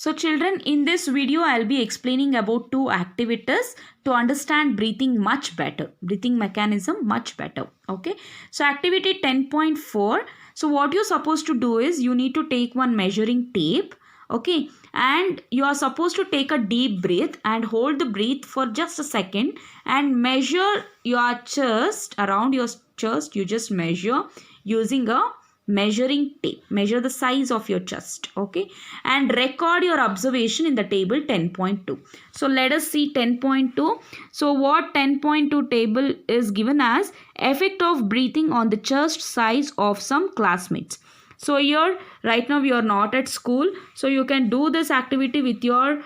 So children, in this video I'll be explaining about two activities to understand breathing much better, breathing mechanism much better. Okay, so activity 10.4. So what you're supposed to do is you need to take one measuring tape. Okay, and you are supposed to take a deep breath and hold the breath for just a second and measure your chest, around your chest. You just measure using a measuring tape. Measure the size of your chest. Okay, and record your observation in the table 10.2. So let us see 10.2. So what 10.2 table is given as effect of breathing on the chest size of some classmates. So here right now you are not at school, so you can do this activity with your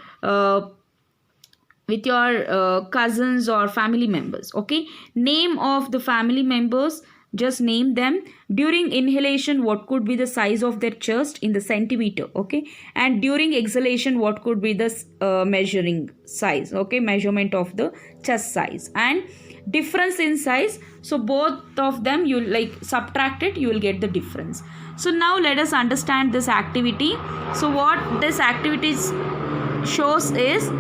cousins or family members. Okay, name of the family members, just name them. During inhalation, what could be the size of their chest in the centimeter? Okay, and during exhalation, what could be the measuring size? Okay, measurement of the chest size and difference in size. So both of them, you like subtract it, you will get the difference. So now let us understand this activity. So what this activity shows is,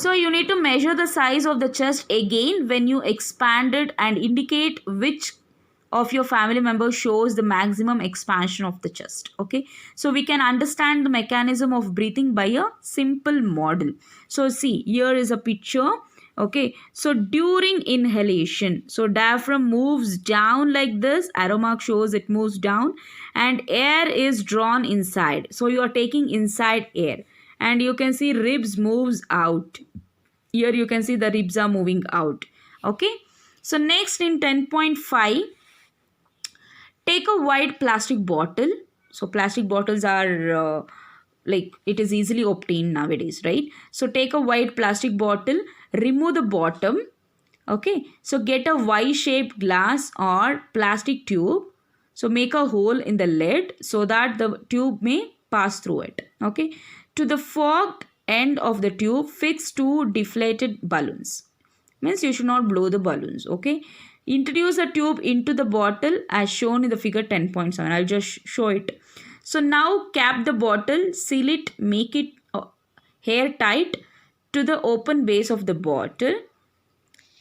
so you need to measure the size of the chest again when you expand it and indicate which of your family members shows the maximum expansion of the chest. Okay, so we can understand the mechanism of breathing by a simple model. So see, here is a picture. Okay, so during inhalation, so diaphragm moves down like this, arrow mark shows it moves down, and air is drawn inside. So you are taking inside air, and you can see ribs moves out. Here you can see the ribs are moving out. Okay, so next in 10.5, take a white plastic bottle. So plastic bottles are like it is easily obtained nowadays, right? So take a white plastic bottle, remove the bottom. Okay, so get a Y-shaped glass or plastic tube. So make a hole in the lid so that the tube may pass through it. Okay, to the forked end of the tube, fix two deflated balloons. Means you should not blow the balloons. Okay, introduce the tube into the bottle as shown in the figure 10.7. I'll just show it. So now cap the bottle, seal it, make it airtight to the open base of the bottle.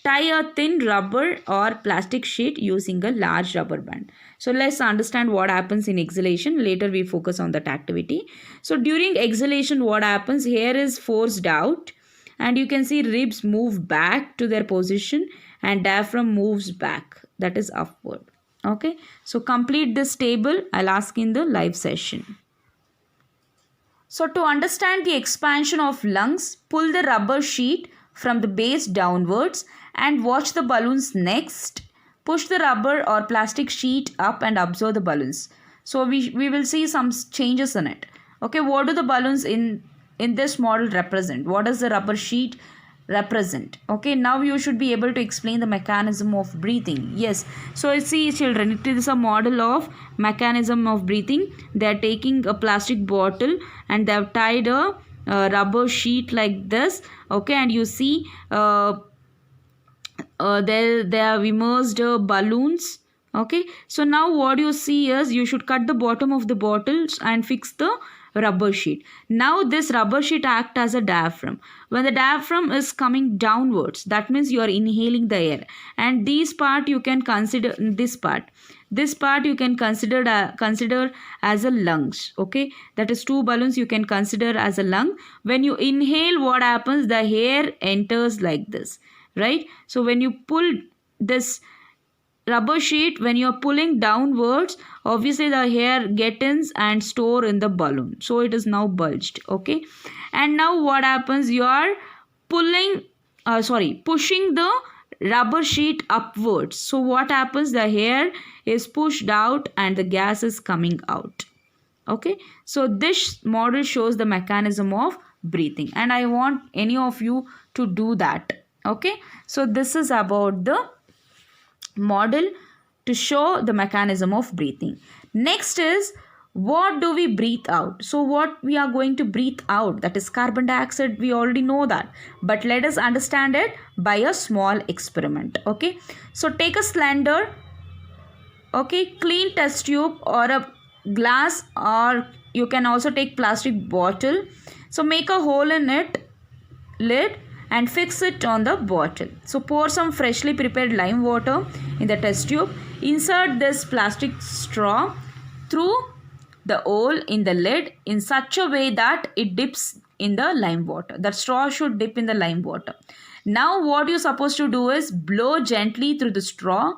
Tie a thin rubber or plastic sheet using a large rubber band. So let's understand what happens in exhalation. Later we focus on that activity. So during exhalation, what happens? Air is forced out and you can see ribs move back to their position and diaphragm moves back, that is upward. Okay, so complete this table. I'll ask in the live session. So to understand the expansion of lungs, pull the rubber sheet from the base downwards and watch the balloons next. Push the rubber or plastic sheet up and observe the balloons. So we will see some changes in it. Okay, what do the balloons in this model represent? What does the rubber sheet represent? Okay, now you should be able to explain the mechanism of breathing. Yes, so see children, it is a model of mechanism of breathing. They are taking a plastic bottle and they have tied a rubber sheet like this. Okay, and you see they have immersed balloons. Okay, so now what you see is you should cut the bottom of the bottles and fix the rubber sheet. Now this rubber sheet acts as a diaphragm. When the diaphragm is coming downwards, that means you are inhaling the air, and this part you can consider you can consider as a lungs. Okay, that is two balloons you can consider as a lung. When you inhale, what happens? The air enters like this, right? So when you pull this rubber sheet, when you are pulling downwards, obviously the air gets in and store in the balloon, so it is now bulged. Okay, and now what happens? You are pushing the rubber sheet upwards. So what happens? The air is pushed out and the gas is coming out. Okay, so this model shows the mechanism of breathing, and I want any of you to do that. Okay, so this is about the model to show the mechanism of breathing. Next is, what do we breathe out? So what we are going to breathe out, that is carbon dioxide. We already know that, but let us understand it by a small experiment. Okay, so take a slender, okay, clean test tube or a glass, or you can also take plastic bottle. So make a hole in it lid and fix it on the bottle. So pour some freshly prepared lime water in the test tube. Insert this plastic straw through the hole in the lid in such a way that it dips in the lime water. The straw should dip in the lime water. Now what you're supposed to do is blow gently through the straw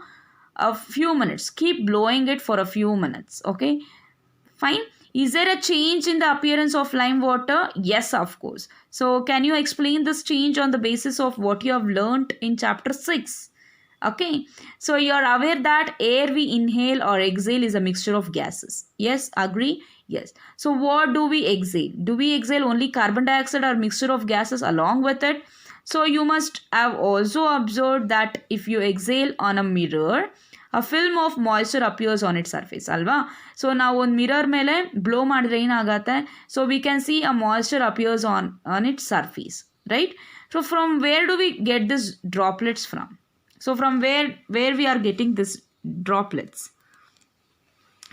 a few minutes. Keep blowing it for a few minutes. Okay, fine. Is there a change in the appearance of lime water? Yes, of course. So can you explain this change on the basis of what you have learnt in chapter 6? Okay, so you are aware that air we inhale or exhale is a mixture of gases. Yes, agree? Yes. So what do we exhale? Do we exhale only carbon dioxide or mixture of gases along with it? So you must have also observed that if you exhale on a mirror, a film of moisture appears on its surface, alva? So now on mirror mele blow ಮಾಡಿದ್ರೆ ಏನಾಗತ್ತೆ? So we can see a moisture appears on its surface, right? So from where do we get this droplets from? So from where we are getting this droplets?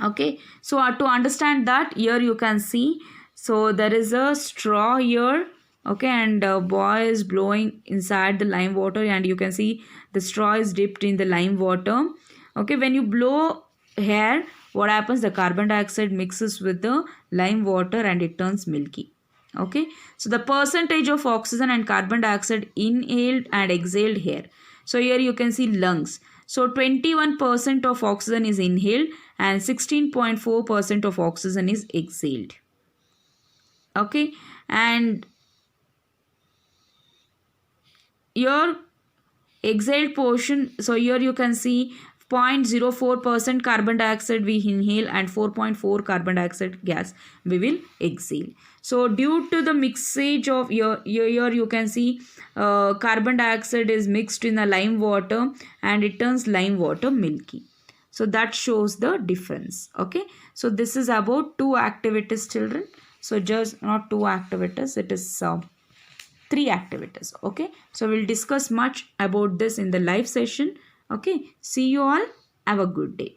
Okay, so to understand that, here you can see, so there is a straw here, okay, and a boy is blowing inside the lime water, and you can see the straw is dipped in the lime water. Okay, when you blow air, what happens? The carbon dioxide mixes with the lime water and it turns milky. Okay, so the percentage of oxygen and carbon dioxide inhaled and exhaled here. So here you can see lungs. So 21% of oxygen is inhaled and 16.4% of oxygen is exhaled. Okay, and your exhaled portion, so here you can see 0.04% carbon dioxide we inhale and 4.4 carbon dioxide gas we will exhale. So due to the mixage of here you can see carbon dioxide is mixed in the lime water and it turns lime water milky. So that shows the difference. Okay, so this is about 2 activities, children. So just not 2 activities, it is 3 activities. Okay, so we'll discuss much about this in the live session. Okay, see you all. Have a good day.